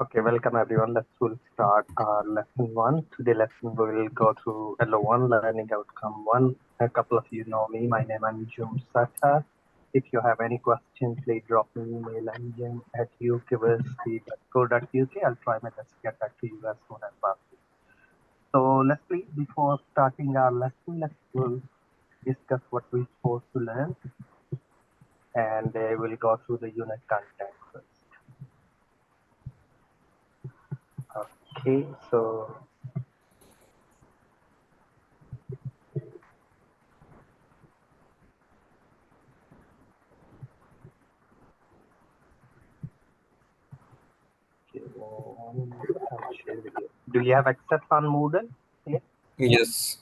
Okay, welcome everyone. We'll start our lesson 1. Today lesson we will go through LO1, learning outcome 1. A couple of you know me. My name is Jum Sata. If you have any questions, please drop me an email at jim@ukversity.co.uk. I'll try my best to get back to you as soon as possible. So let's please, before starting our lesson, we'll discuss what we're supposed to learn, and we'll go through the unit content first. Okay, so do you have access on Moodle? Yeah. Yes.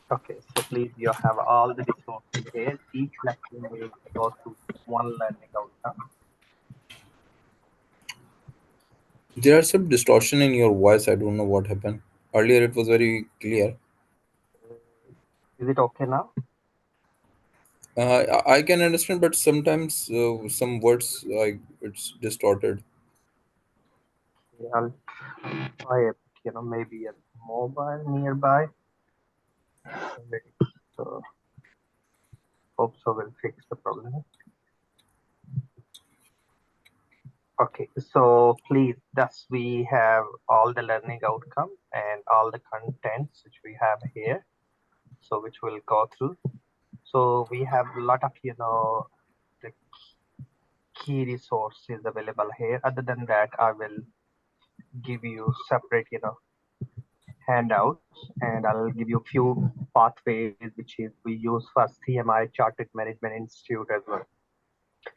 Okay, so please, you have all the resources here. Each lesson will go through one learning outcome. There are some distortion in your voice. I don't know what happened. Earlier it was very clear. Is it okay now? I can understand, but sometimes some words it's distorted. Yeah, I'll try it, maybe a mobile nearby. So hope so will fix the problem. Okay, so please, thus we have all the learning outcome and all the contents which we have here. So which we'll go through. So we have a lot of, the key resources available here. Other than that, I will give you separate, handouts, and I'll give you a few pathways, which is we use for CMI Chartered Management Institute as well.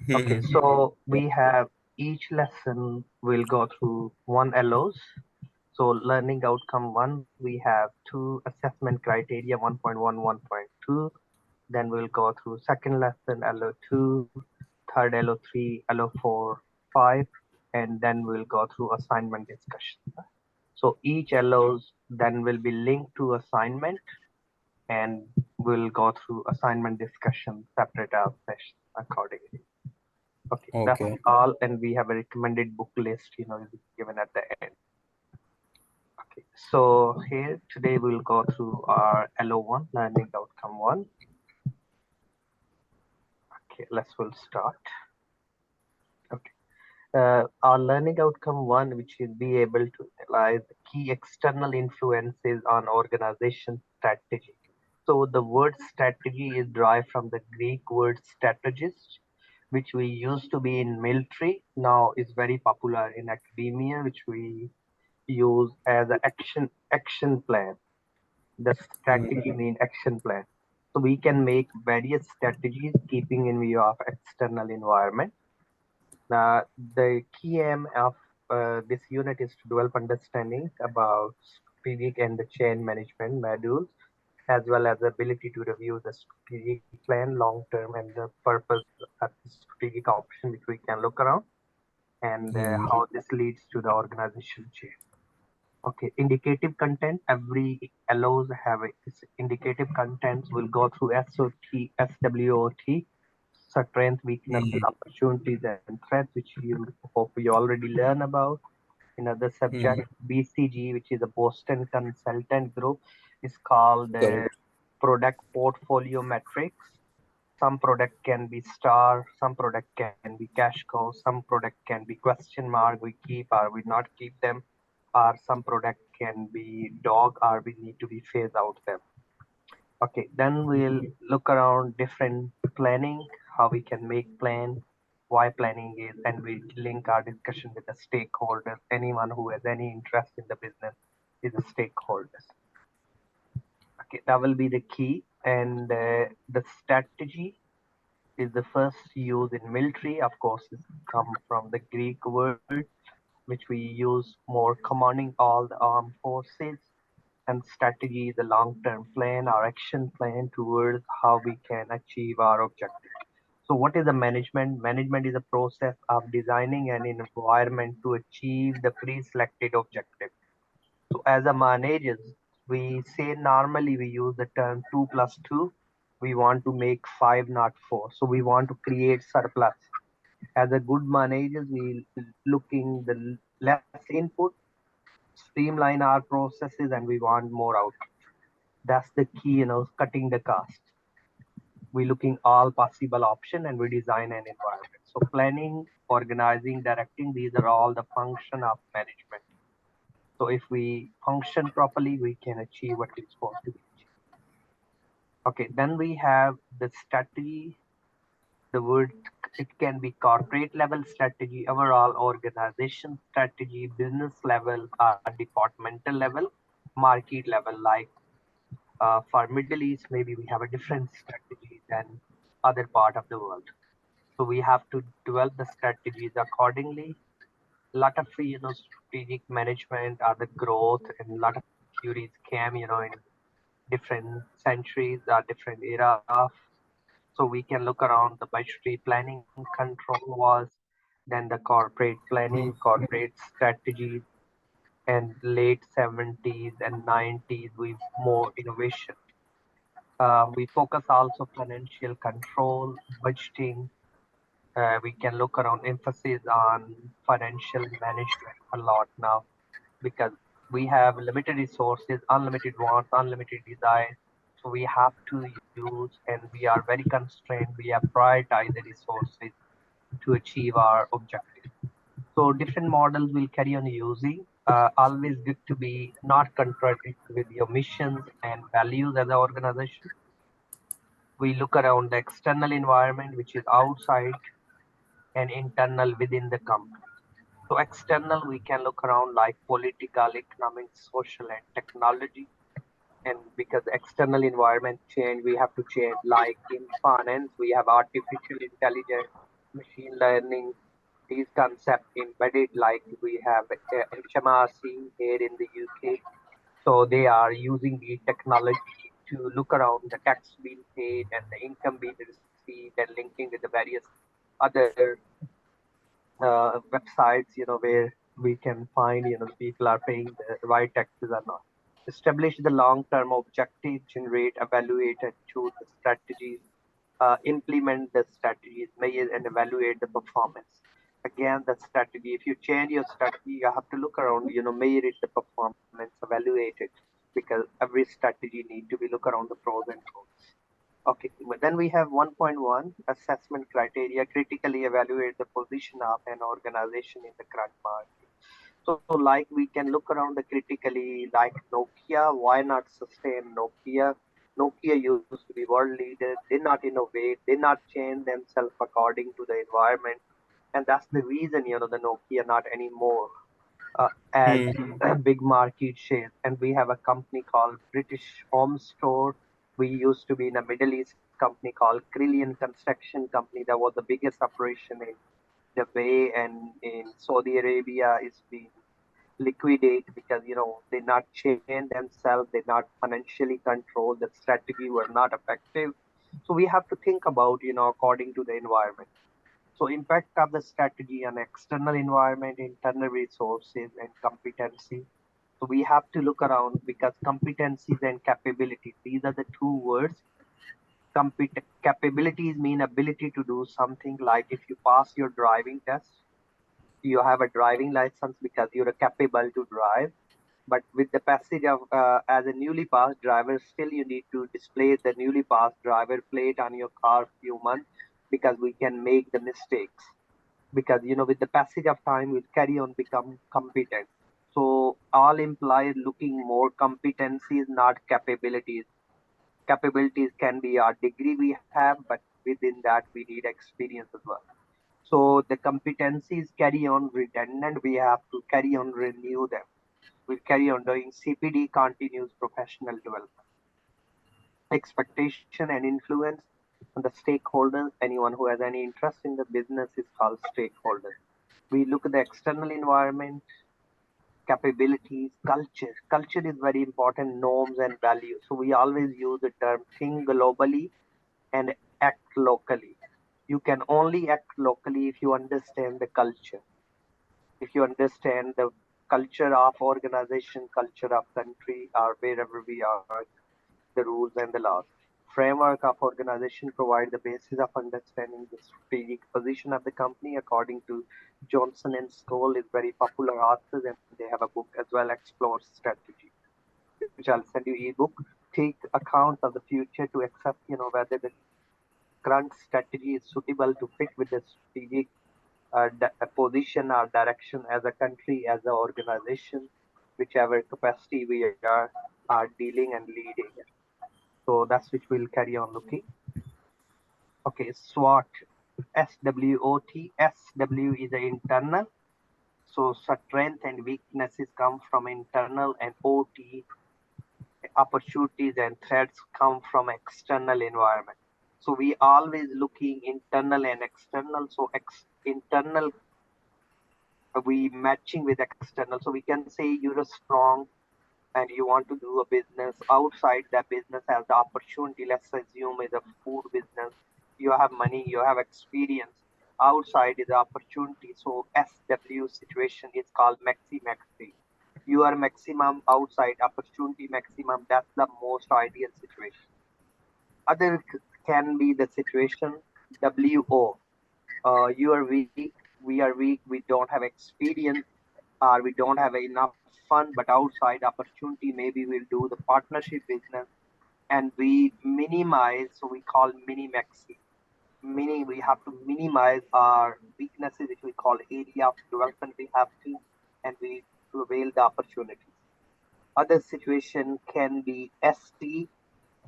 Okay, so we have each lesson will go through one LOs. So learning outcome 1, we have 2 assessment criteria, 1.1, 1.2. Then we'll go through second lesson, LO2, third LO3, LO4, 5, and then we'll go through assignment discussion. So each LOs then will be linked to assignment, and we'll go through assignment discussion separate our session accordingly. Okay, that's all, and we have a recommended book list, is given at the end. Okay, so here today we'll go through our LO1, learning outcome 1. Okay, we'll start. Okay. Our learning outcome 1, which is be able to analyze the key external influences on organization strategy. So the word strategy is derived from the Greek word strategist, which we used to be in military. Now is very popular in academia, which we use as an action plan. The strategy means action plan. So we can make various strategies keeping in view of external environment. Now, the key aim of this unit is to develop understanding about strategic and the chain management modules, as well as the ability to review the strategic plan long term and the purpose of the strategic option which we can look around, and how this leads to the organization chain. Okay, indicative content. Every LOs have indicative contents. We'll go through SWOT, strength, weaknesses, opportunities, and threats, which you hope you already learn about. Another subject, BCG, which is a Boston Consultant Group, is called product portfolio metrics. Some product can be star, some product can be cash cow, some product can be question mark, we keep or we not keep them, or some product can be dog or we need to be phase out them. Okay, then we'll look around different planning, how we can make plan, why planning is, and we link our discussion with the stakeholders. Anyone who has any interest in the business is a stakeholders. Okay, that will be the key. And the strategy is the first used in military. Of course, it's come from the Greek word, which we use more commanding all the armed forces. And strategy is a long-term plan or action plan towards how we can achieve our objective. So what is the management? Management is a process of designing an environment to achieve the pre-selected objective. So as a managers, we say normally we use the term 2 plus 2. We want to make 5, not 4. So we want to create surplus. As a good managers, we looking the less input, streamline our processes, and we want more out. That's the key, cutting the cost. We looking all possible option and we design an environment. So planning, organizing, directing, these are all the function of management. So if we function properly, we can achieve what we're supposed to be achieved. Okay, then we have the strategy. The word, it can be corporate level strategy, overall organization strategy, business level, departmental level, market level. Like for Middle East, maybe we have a different strategy than other part of the world. So we have to develop the strategies accordingly. A lot of strategic management are the growth, and a lot of theories came in different centuries or different era. So we can look around the budgetary planning control was, then the corporate planning, corporate strategies, and late 70s and 90s with more innovation. We focus also financial control, budgeting. We can look around emphasis on financial management a lot now because we have limited resources, unlimited wants, unlimited desires. So we have to use, and we are very constrained. We have prioritized the resources to achieve our objective. So different models will carry on using. Always good to be not contradict with your missions and values as an organization. We look around the external environment, which is outside, and internal within the company. So external, we can look around like political, economic, social, and technology. And because external environment change, we have to change. Like in finance, we have artificial intelligence, machine learning, these concepts embedded. Like we have HMRC here in the UK. So they are using the technology to look around the tax being paid and the income being received and linking with the various other websites, where we can find, the people are paying the right taxes or not. Establish the long-term objective, generate, evaluate, and choose the strategies, implement the strategies, measure and evaluate the performance. Again, the strategy, if you change your strategy, you have to look around, measure it, the performance, evaluate it, because every strategy need to be look around the pros and cons. Okay, but then we have 1.1 assessment criteria, critically evaluate the position of an organization in the current market. So like we can look around the critically, like Nokia, why not sustain Nokia? Nokia used to be world leader, they not innovate, they not change themselves according to the environment. And that's the reason, the Nokia not anymore as a big market share. And we have a company called British Home Store. We used to be in a Middle East company called Krillian Construction Company that was the biggest operation in Dubai, and in Saudi Arabia is being liquidate because they not change themselves, they not financially control, the strategy were not effective. So we have to think about according to the environment. So impact of the strategy on external environment, internal resources, and competency. So we have to look around because competencies and capabilities, these are the two words. Capabilities mean ability to do something. Like if you pass your driving test, you have a driving license because you're capable to drive. But with the passage of as a newly passed driver, still you need to display the newly passed driver plate on your car few months because we can make the mistakes. Because with the passage of time, we'll carry on become competent. So all implies looking more competencies, not capabilities. Capabilities can be our degree we have, but within that we need experience as well. So the competencies carry on redundant. We have to carry on renew them. We'll carry on doing CPD, continuous professional development. Expectation and influence. And the stakeholders, anyone who has any interest in the business is called stakeholder. We look at the external environment, capabilities, culture. Culture is very important, norms and values. So we always use the term think globally and act locally. You can only act locally if you understand the culture, if you understand the culture of organization, culture of country, or wherever we are, the rules and the laws. Framework of organization provide the basis of understanding the strategic position of the company. According to Johnson and Scholl is very popular authors, and they have a book as well, Explore Strategy, which I'll send you ebook. Take account of the future to accept, whether the current strategy is suitable to fit with the strategic position or direction as a country, as an organization, whichever capacity we are dealing and leading. So that's which we'll carry on looking. Okay, SWOT, SWOT. SW is the internal. So strength and weaknesses come from internal, and OT, opportunities and threats come from external environment. So we always looking internal and external. So internal we matching with external. So we can say you're a strong and you want to do a business outside that business as the opportunity. Let's assume is a food business. You have money, you have experience. Outside is the opportunity. So SW situation is called maxi. You are maximum outside, opportunity maximum. That's the most ideal situation. Other can be the situation WO. You are weak, we are weak, we don't have experience, or we don't have enough fun, but outside opportunity, maybe we'll do the partnership business and we minimize, so we call mini maxi. Meaning we have to minimize our weaknesses, which we call area of development we have to, and we avail the opportunities. Other situation can be ST,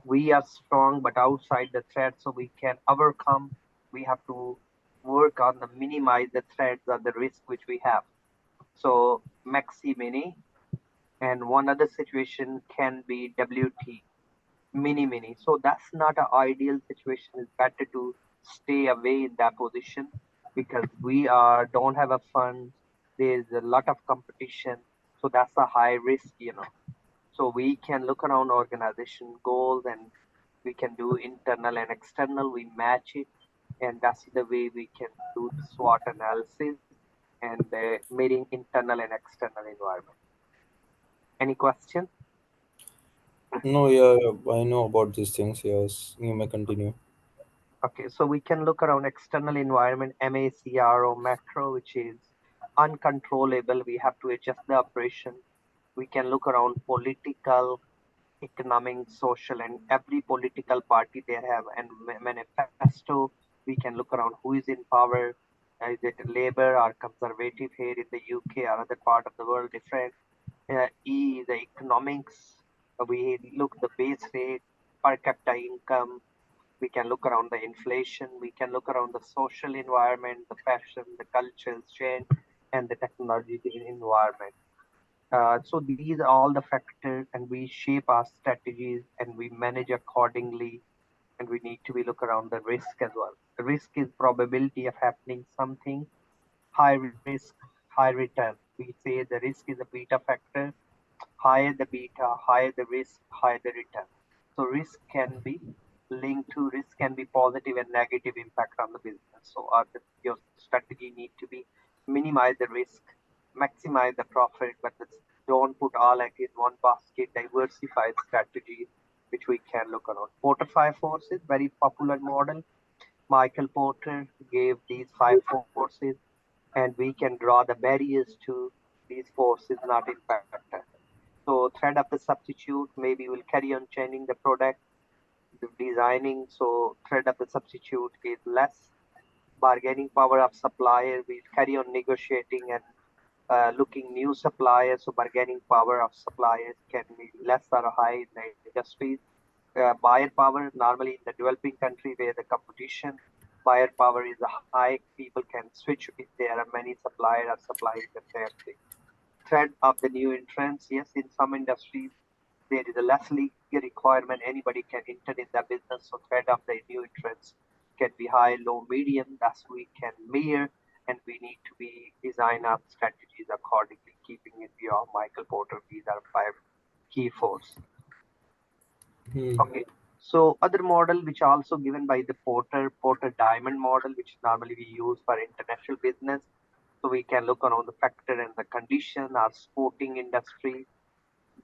we are strong but outside the threat, so we can overcome. We have to work on the minimize the threats or the risk which we have. So maxi mini, and one other situation can be WT mini. So that's not an ideal situation. It's better to stay away in that position because we are don't have a fund. There's a lot of competition, so that's a high risk. So we can look around organization goals and we can do internal and external. We match it, and that's the way we can do the SWOT analysis and meeting internal and external environment. Any question? No, yeah, yeah, I know about these things. Yes, you may continue. Okay, so we can look around external environment, MACRO, macro, which is uncontrollable. We have to adjust the operation. We can look around political, economic, social, and every political party they have and manifesto. We can look around who is in power. Is it labor or conservative here in the UK or other part of the world different? E, the economics. We look the base rate, per capita income. We can look around the inflation. We can look around the social environment, the fashion, the cultural change, and the technology environment. So these are all the factors, and we shape our strategies and we manage accordingly. And we need to be look around the risk as well. The risk is probability of happening something, high risk, high return. We say the risk is a beta factor. Higher the beta, higher the risk, higher the return. So risk can be linked to risk can be positive and negative impact on the business. So your strategy need to be minimize the risk, maximize the profit, but don't put all eggs in one basket. Diversified strategy, which we can look around. Porter 5 forces, very popular model. Michael Porter gave these 5 forces, and we can draw the barriers to these forces not impact us. So thread of the substitute, maybe we'll carry on changing the product, the designing. So thread of the substitute is less. Bargaining power of supplier, we carry on negotiating and looking new suppliers. So bargaining power of suppliers can be less or high in the industries. Buyer power, normally in the developing country where the competition, buyer power is high. People can switch if there are many suppliers or supplying the same thing. Threat of the new entrants, yes, in some industries there is a less legal requirement. Anybody can enter in the business. So threat of the new entrants can be high, low, medium. That's we can measure, and we need to be design our strategies accordingly, keeping in view of Michael Porter. These are five key force. Hmm. Okay. So other model which are also given by the Porter Diamond model, which normally we use for international business. So we can look around the factor and the condition, our sporting industry,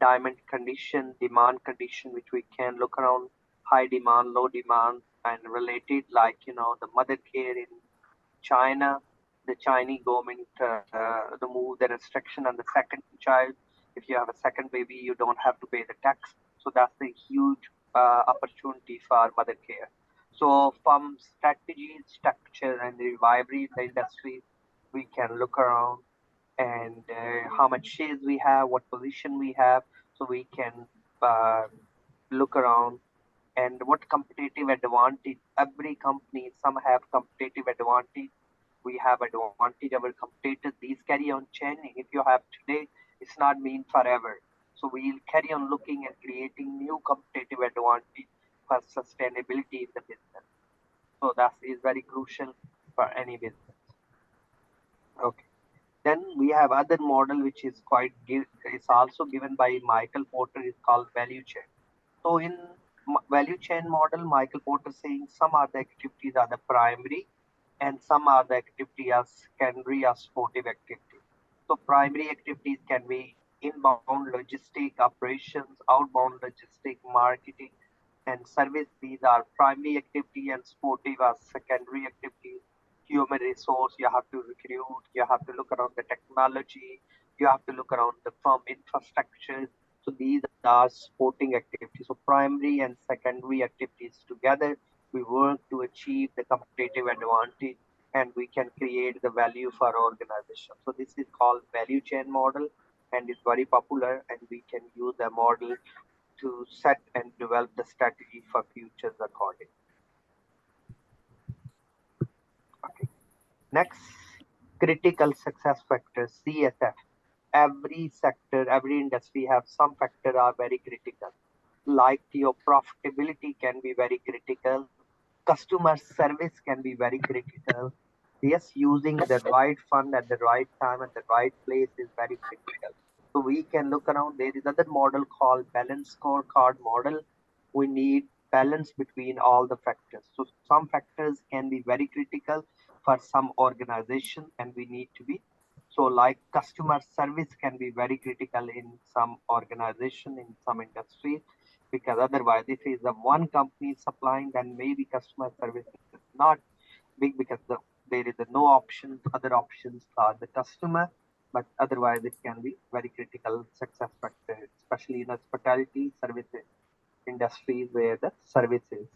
diamond condition, demand condition, which we can look around high demand, low demand, and related, like the mother care in China, the Chinese government remove the restriction on the second child. If you have a second baby, you don't have to pay the tax. So that's a huge opportunity for mother care. So from strategy, structure, and the rivalry in the industry, we can look around and how much shares we have, what position we have, so we can uh, look around and what competitive advantage every company. Some have competitive advantage. We have advantage our competitors. These carry on changing. If you have today, it's not mean forever. So we'll carry on looking and creating new competitive advantage for sustainability in the business. So that is very crucial for any business. Okay. Then we have other model which is it's also given by Michael Porter. Is called value chain. So in value chain model, Michael Porter saying some are the activities are the primary, and some are the activity as secondary or sportive activity. So primary activities can be inbound logistic operations, outbound logistic marketing, and service. These are primary activity, and sportive are secondary activities. Human resource, you have to recruit, you have to look around the technology, you have to look around the firm infrastructure. So these are sporting activities. So primary and secondary activities together, we work to achieve the competitive advantage, and we can create the value for our organization. So this is called value chain model, and it's very popular, and we can use the model to set and develop the strategy for futures according. Okay. Next, critical success factors, CSF. Every sector, every industry have some factor are very critical. Like your profitability can be very critical, customer service can be very critical. Yes, using the right fund at the right time at the right place is very critical. So we can look around. There is another model called balance scorecard model. We need balance between all the factors. So some factors can be very critical for some organization, and we need to be so like customer service can be very critical in some organization, in some industry, because otherwise if it's the one company supplying, then maybe customer service is not big, because there is no options, other options for the customer, but otherwise it can be very critical success factor, especially in hospitality services industries where the service is.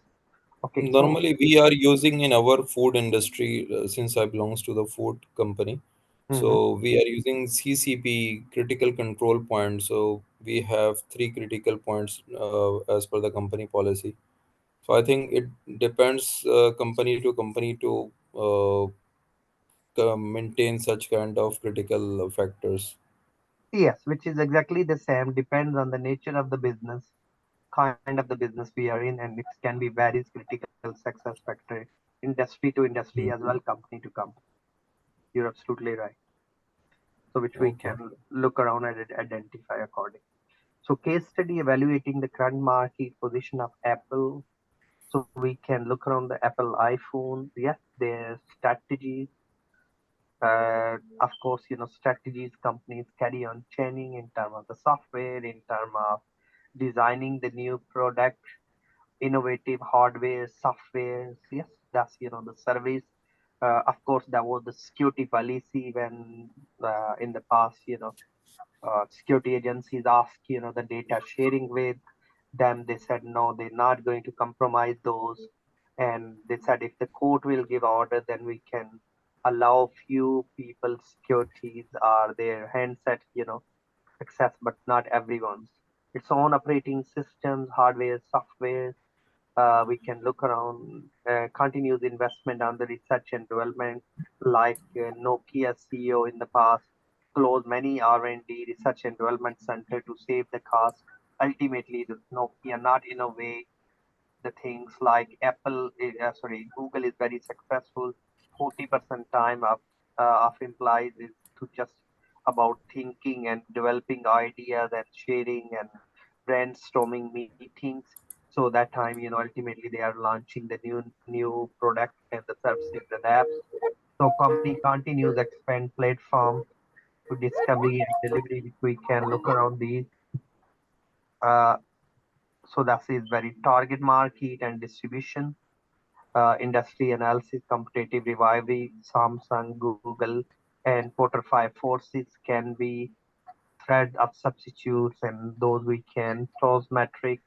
Okay, so Normally, we are using in our food industry, since I belongs to the food company. mhm. So we are using CCP, critical control points. So we have three critical points as per the company policy. So I think it depends company to company to maintain such kind of critical factors. Yes, which is exactly the same, depends on the nature of the business, kind of the business we are in, and it can be varies critical success factor industry to industry Hmm. as well, company to company. You're absolutely right. So which we Okay. can look around and identify according. So case study evaluating the current market position of Apple. So we can look around the Apple iPhone. Yes, their strategies. Of course, strategies companies carry on changing in terms of the software, in terms of designing the new product, innovative hardware, software. Yes, that's the service. Of course, that was the security policy when in the past, security agencies ask, the data sharing with them. They said no, they're not going to compromise those, and they said if the court will give order, then we can allow few people securities or their handset, access, but not everyone's. Its own operating systems, hardware, software. We can look around continuous investment on the research and development, like Nokia CEO in the past closed many R&D research and development center to save the cost. ultimately Nokia not in a way the things like Google is very successful. 40% time of employees is to just about thinking and developing ideas and sharing and brainstorming meetings. So that time, ultimately they are launching the new product and the services and apps. So company continues expand platform to discovery and delivery, which we can look around these. Uh, so that is very target market and distribution, industry analysis, competitive rivalry, Samsung, Google, and Porter 5 forces can be thread of substitutes, and those we can toss metrics.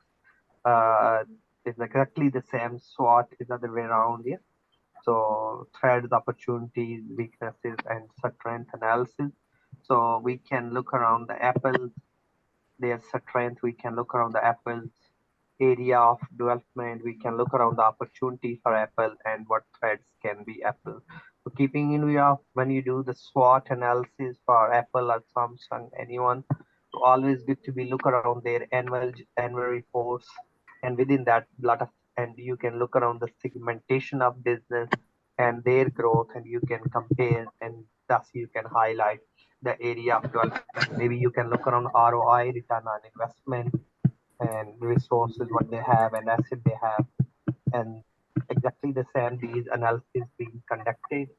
Uh, is exactly the same. SWOT is other way around here. So threads, opportunities, weaknesses, and strength analysis. So we can look around the Apple's their strength. We can look around the Apple's area of development. We can look around the opportunity for Apple and what threats can be Apple. So keeping in view when you do the SWOT analysis for Apple or Samsung, anyone, so always good to be look around their annual reports, and within that lot of, and you can look around the segmentation of business and their growth, and you can compare, and thus you can highlight the area of development. Maybe you can look around ROI, return on investment, and resources, what they have, and asset they have, and exactly the same these analysis being conducted.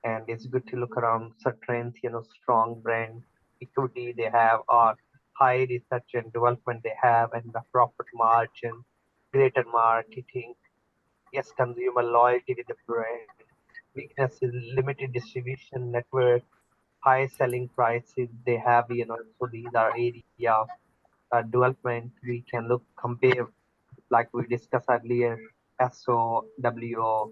And it's good to look around strength, strong brand equity they have, or high research and development they have, and the profit margin, greater marketing, yes, consumer loyalty with the brand. Weakness is limited distribution network, high selling prices they have, so these are area of development. We can look compare, like we discussed earlier, SOWO.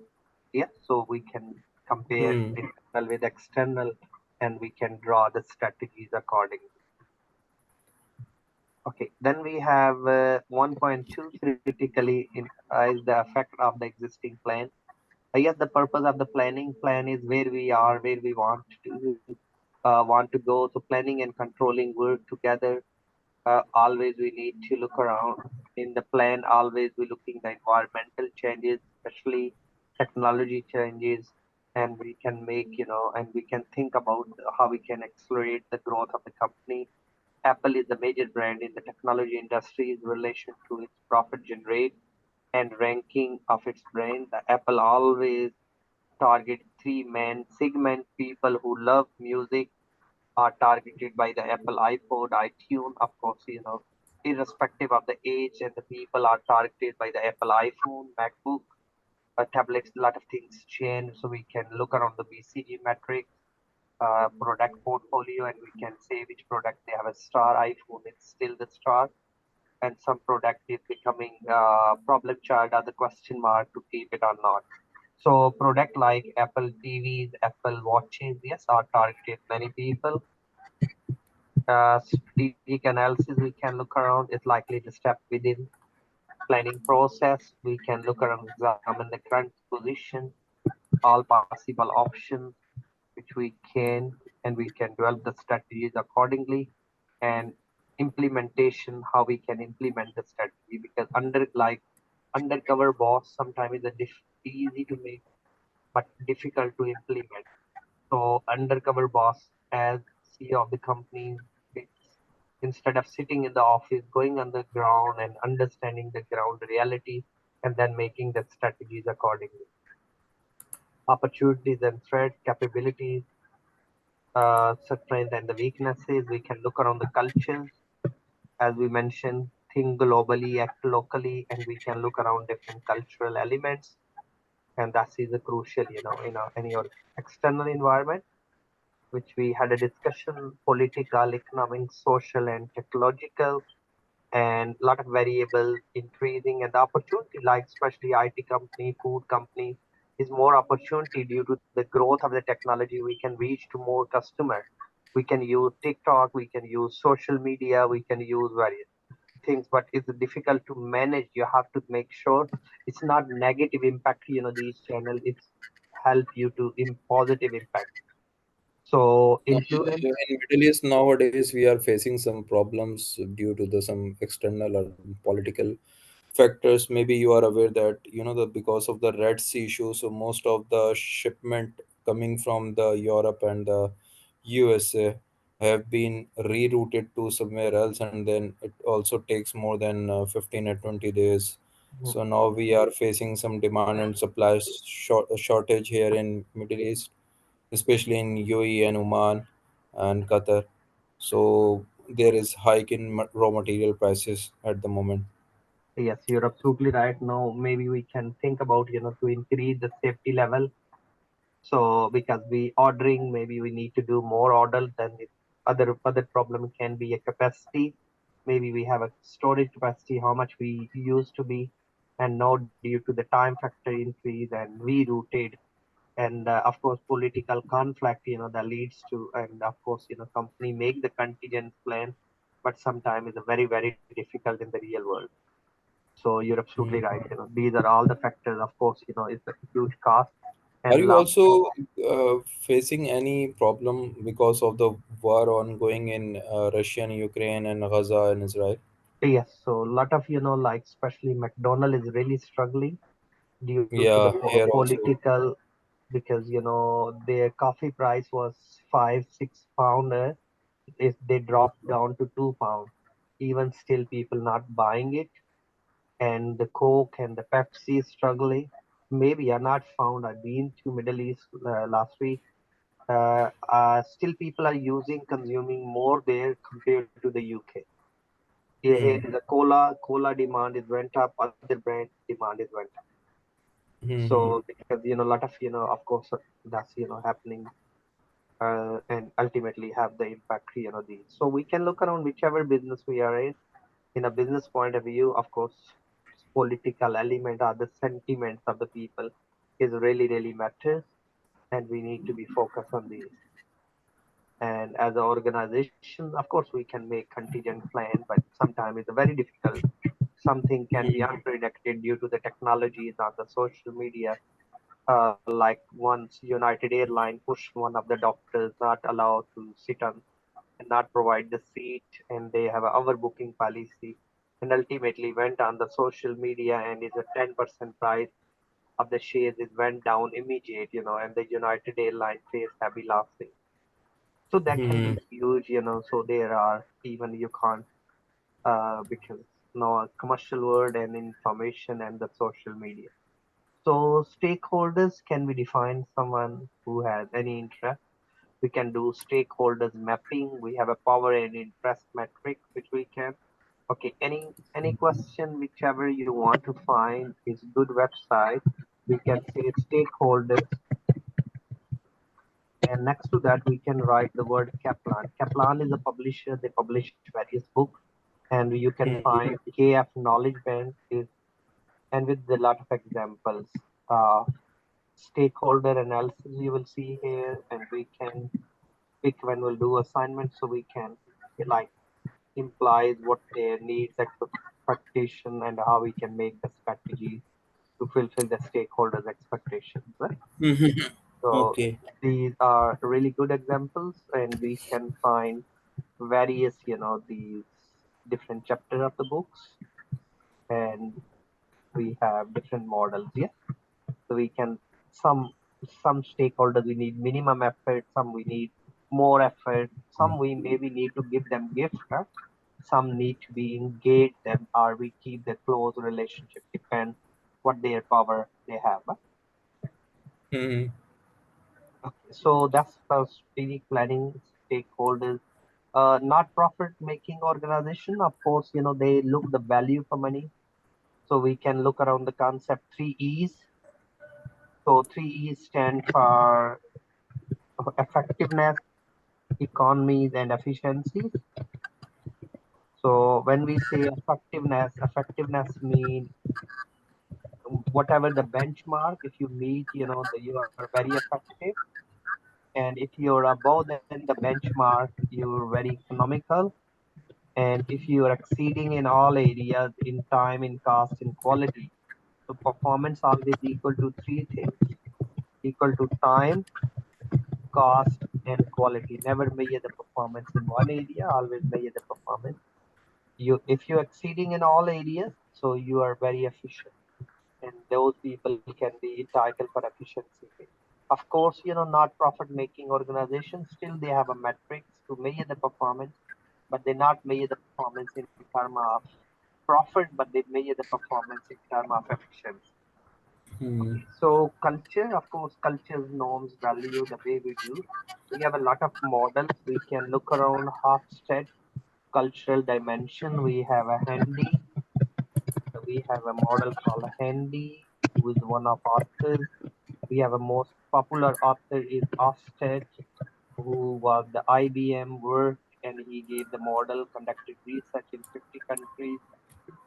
Yeah, so we can compare Hmm. internal with external, and we can draw the strategies accordingly. Okay, then we have 1.2 critically is the effect of the existing plan. Yes, the purpose of the planning plan is where we are, where we want to go. So planning and controlling work together. Always we need to look around in the plan. Always we looking the environmental changes, especially technology changes, and we can make, and we can think about how we can accelerate the growth of the company. Apple is a major brand in the technology industry in relation to its profit generate and ranking of its brand. The Apple always target three main segment: people who love music are targeted by the Apple iPod, iTunes, of course, irrespective of the age, and the people are targeted by the Apple iPhone, MacBook, tablets. A lot of things change, so we can look around the BCG metrics, product portfolio, and we can say which product they have a star. iPhone is still the star, and some product is becoming problem child or the question mark to keep it or not. So product like Apple TVs, Apple watches, yes, are targeted many people. Strategic analysis we can look around is likely to step within planning process. We can look around, examine the current position, all possible options, which we can, and we can develop the strategies accordingly. And implementation, how we can implement the strategy, because undercover boss sometimes is easy to make but difficult to implement. So undercover boss as CEO of the company, it's instead of sitting in the office, going on the ground and understanding the ground reality, and then making the strategies accordingly. Opportunities and threats, capabilities, strengths and the weaknesses. We can look around the cultures, as we mentioned, think globally, act locally, and we can look around different cultural elements. And that is a crucial, in your external environment, which we had a discussion: political, economic, social, and technological, and a lot of variables increasing. And the opportunity, like especially IT company, food company, is more opportunity due to the growth of the technology. We can reach to more customer. We can use TikTok, we can use social media, we can use various things, but it's difficult to manage. You have to make sure it's not negative impact, these channels, it's help you to in positive impact. So In influence, Middle East nowadays, we are facing some problems due to the some external or political factors. Maybe you are aware that the because of the Red Sea issue, so most of the shipment coming from the Europe and the USA have been rerouted to somewhere else, and then it also takes more than 15 or 20 days. So now we are facing some demand and supply shortage here in Middle East, especially in UAE and Oman and Qatar. So there is hike in raw material prices at the moment. yes, you're absolutely right. Now maybe we can think about, to increase the safety level. So because we ordering, maybe we need to do more orders. Then the other problem can be a capacity. Maybe we have a storage capacity, how much we used to be, and now due to the time factor increase and rerouted, and of course political conflict, that leads to, and of course, company make the contingent plan, but sometimes it's very difficult in the real world. So you're absolutely Hmm. right. These are all the factors. Of course, it's a huge cost. Are And you last, also facing any problem because of the war ongoing in Russia and Ukraine and Gaza and Israel? yes, so a lot of, like especially McDonald is really struggling due to the Yeah, here also. political, because their coffee price was 5 6 pounder. If they dropped down to 2 pound, even still people not buying it, and the Coke and the Pepsi is struggling. Maybe are not found. I've been to Middle East last week. Still people are consuming more there compared to the UK. Here Hmm. the cola demand is went up, other brand demand is went up. Hmm. So because a lot of of course that's happening, and ultimately have the impact, these. So we can look around whichever business we are in a business point of view. Of course, political element or the sentiments of the people is really matters, and we need to be focused on these. And as an organization, of course, we can make contingent plan, but sometimes it's very difficult. Something can be Hmm. unpredicted due to the technologies on the social media. Like once United Airlines pushed one of the doctors not allowed to sit on and not provide the seat, and they have a overbooking policy, and ultimately went on the social media, and is a 10% price of the shares is went down immediate, and the United Airlines faced heavy losses. So that can Hmm. be huge, so there are, even you can't, because no commercial world and information and the social media. So stakeholders can be defined someone who has any interest. We can do stakeholders mapping. We have a power and interest metric which we can. Okay, any question whichever you want to find is good website. We can say stakeholders, and next to that we can write the word Kaplan. Kaplan is a publisher. They publish various books, and you can Hmm. find KF Knowledge Bank is, and with a lot of examples. Uh, Stakeholder analysis you will see here, and we can pick when we'll do assignments, so we can like implies what their needs, expectation, and how we can make the strategy to fulfill the stakeholders' expectations, right? Hmm. So Okay. these are really good examples, and we can find various, these different chapters of the books, and we have different models. Yeah, so we can some some stakeholders we need minimum effort, some we need more effort, some we maybe need to give them gift, right? Some need to be engaged them, or we keep the close relationship, depend what their power they have. Hmm. Okay, so that's the strategic planning stakeholders. Not profit making organization, of course, they look the value for money. So we can look around the concept three E's. So three E's stand for effectiveness, economies, and efficiencies. So when we say effectiveness means whatever the benchmark, if you meet, you are very effective. And if you're above than the benchmark, you're very economical. And if you are exceeding in all areas, in time, in cost, in quality, so performance always equal to three things: equal to time, cost, and quality. Never measure the performance in one area, always measure the performance. If you're exceeding in all areas, so you are very efficient, and those people can be entitled for efficiency pay. Of course, not profit making organizations, still they have a metrics to measure the performance, but they not measure the performance in terms of profit, but they measure the performance in terms of efficiency. Hmm. Okay, so culture, of course, culture's norms, value, the way we do. We have a lot of models. We can look around Hofstede, cultural dimension. We have a Handy. We have a model called Handy, who is one of authors. We have a most popular author is Hofstede, who was the IBM work, and he gave the model, conducted research in 50 countries.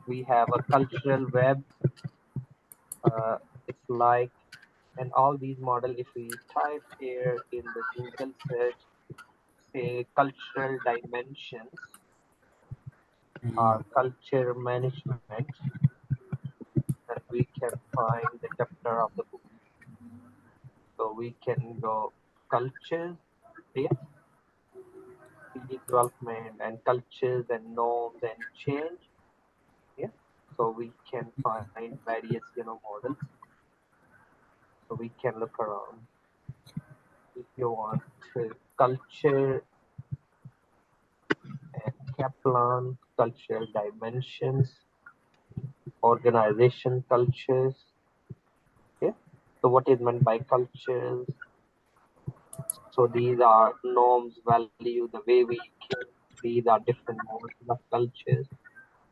We have a cultural web. It's like, and all these model, if we type here in the Google search, say cultural dimensions Hmm. or culture management, then we can find the chapter of the book. So we can go cultures, yes, strategic development and cultures and norms and change. Yeah. So we can find various, models. So we can look around if you want to culture and Kaplan, cultural dimensions, organization cultures. Yeah. So what is meant by cultures? So these are norms, value, the way we can. These are different models of cultures,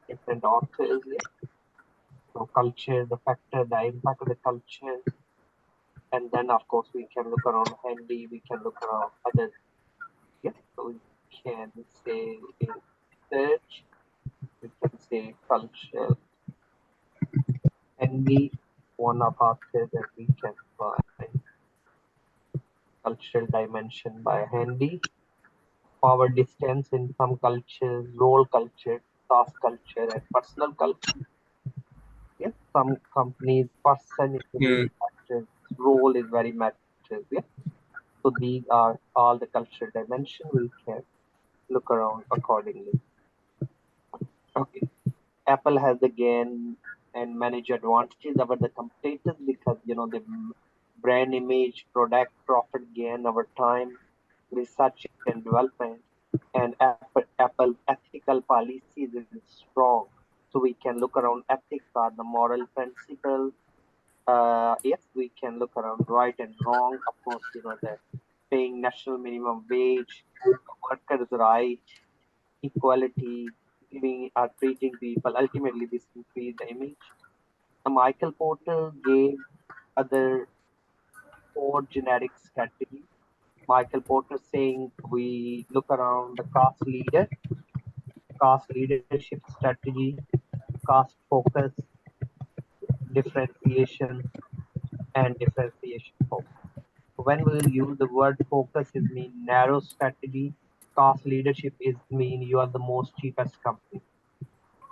different authors. Yeah. So culture, the factor, the impact of the culture, and then of course we can look around Handy. We can look around other. Yeah. So we can say in search. We can say culture Handy, one of authors that we can find cultural dimension by Handy. Power distance in some cultures, role culture, task culture, and personal culture. Yes, some companies person is Hmm. really matters, role is very matters. Yeah, so these are all the cultural dimension we can look around accordingly. Okay, Apple has again and manage advantages over the competitors because the brand image, product profit gain over time, research and development, and Apple ethical policies is strong. So we can look around ethics are the moral principles. Yes, we can look around right and wrong. Of course, the paying national minimum wage, workers' right, equality, giving or treating people. Ultimately, this increase the image. Michael Porter gave other four generic strategies. Michael Porter saying we look around the cost leadership strategy, cost focus, differentiation, and differentiation focus. When we will use the word focus, it means narrow strategy. Cost leadership is mean you are the most cheapest company.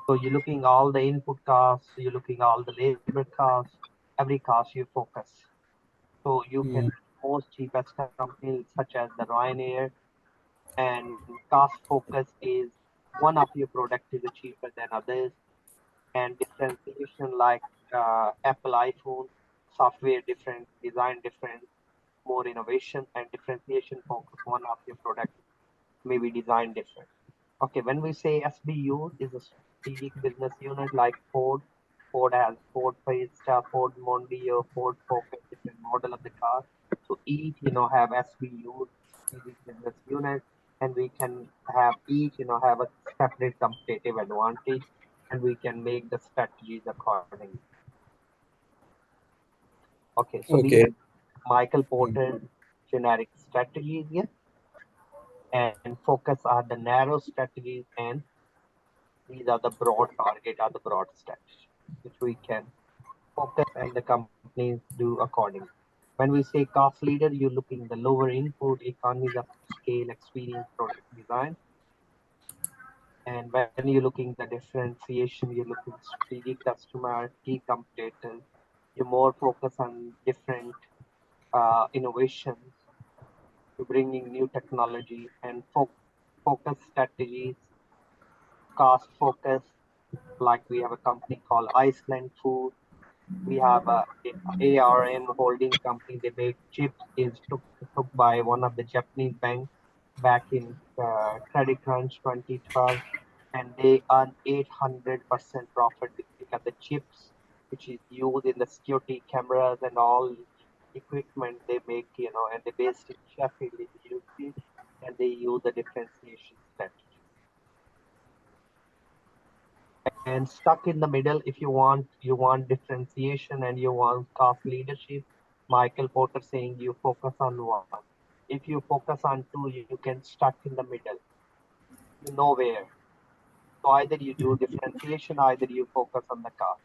So you're looking all the input costs, you're looking all the labor costs, every cost you focus. So you can Hmm. most cheapest companies such as the Ryanair, and cost focus is one of your product is cheaper than others, and differentiation like Apple iPhone, software different, design different, more innovation, and differentiation focus one of your product maybe design different. Okay, when we say SBU is a strategic business unit like Ford. Ford has Ford Fiesta, Ford Mondeo, Ford Focus, different model of the car. So each, have SBU, strategic business unit, and we can have each, have a separate competitive advantage, and we can make the strategies accordingly. Okay, so these Okay. Michael Hmm. Porter generic strategies here, and focus are the narrow strategies, and these are the broad target or the broad strategy, which we can focus and the companies do accordingly. When we say cost leader, you're looking the lower input, economies of scale, experience, product design. And when you're looking the differentiation, you're looking strategic customer, key competitors. You're more focused on different innovations, bringing new technology and focus strategies, cost focus. Like we have a company called Iceland Food. We have a ARM holding company. They make chips. Is took by one of the Japanese banks back in Credit Crunch 2012, and they earn 800% profit because the chips, which is used in the security cameras and all equipment they make, and they based in Sheffield in the UK, and they use the differentiation strategy. And stuck in the middle, if you want differentiation and you want cost leadership, Michael Porter saying you focus on one. If you focus on two, you can stuck in the middle. You know where. So either you do differentiation, either you focus on the cost.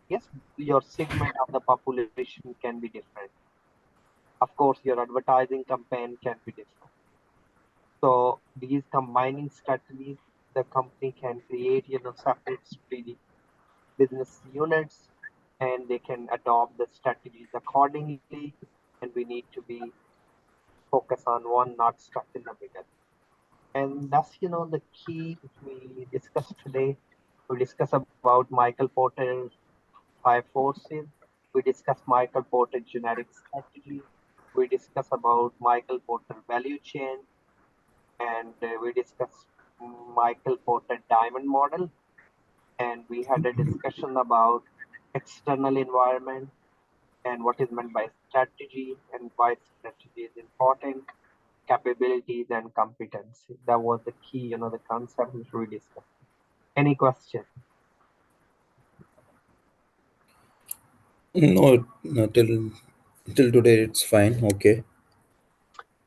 Yes, your segment of the population can be different. Of course, your advertising campaign can be different. So these combining strategies, the company can create, separate strategic business units, and they can adopt the strategies accordingly. And we need to be focused on one, not stuck in the middle. And that's the key which we discussed today. We discuss about Michael Porter's 5 forces. We discuss Michael Porter generic strategy. We discuss about Michael Porter value chain, and we discuss Michael Porter diamond model. And we had a discussion about external environment and what is meant by strategy and why strategy is important, capabilities and competency. That was the key, the concept which we discussed. Any question? No, no, till today it's fine. Okay,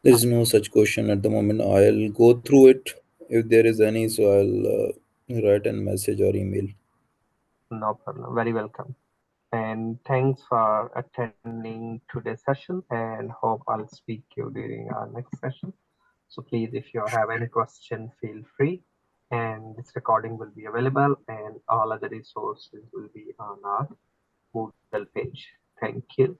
there is no such question at the moment. I'll go through it. If there is any, so I'll write a message or email. No problem. Very welcome. And thanks for attending today's session, and hope I'll speak to you during our next session. So please, if you have any question, feel free. And this recording will be available, and all other resources will be on our Moodle page. Thank you.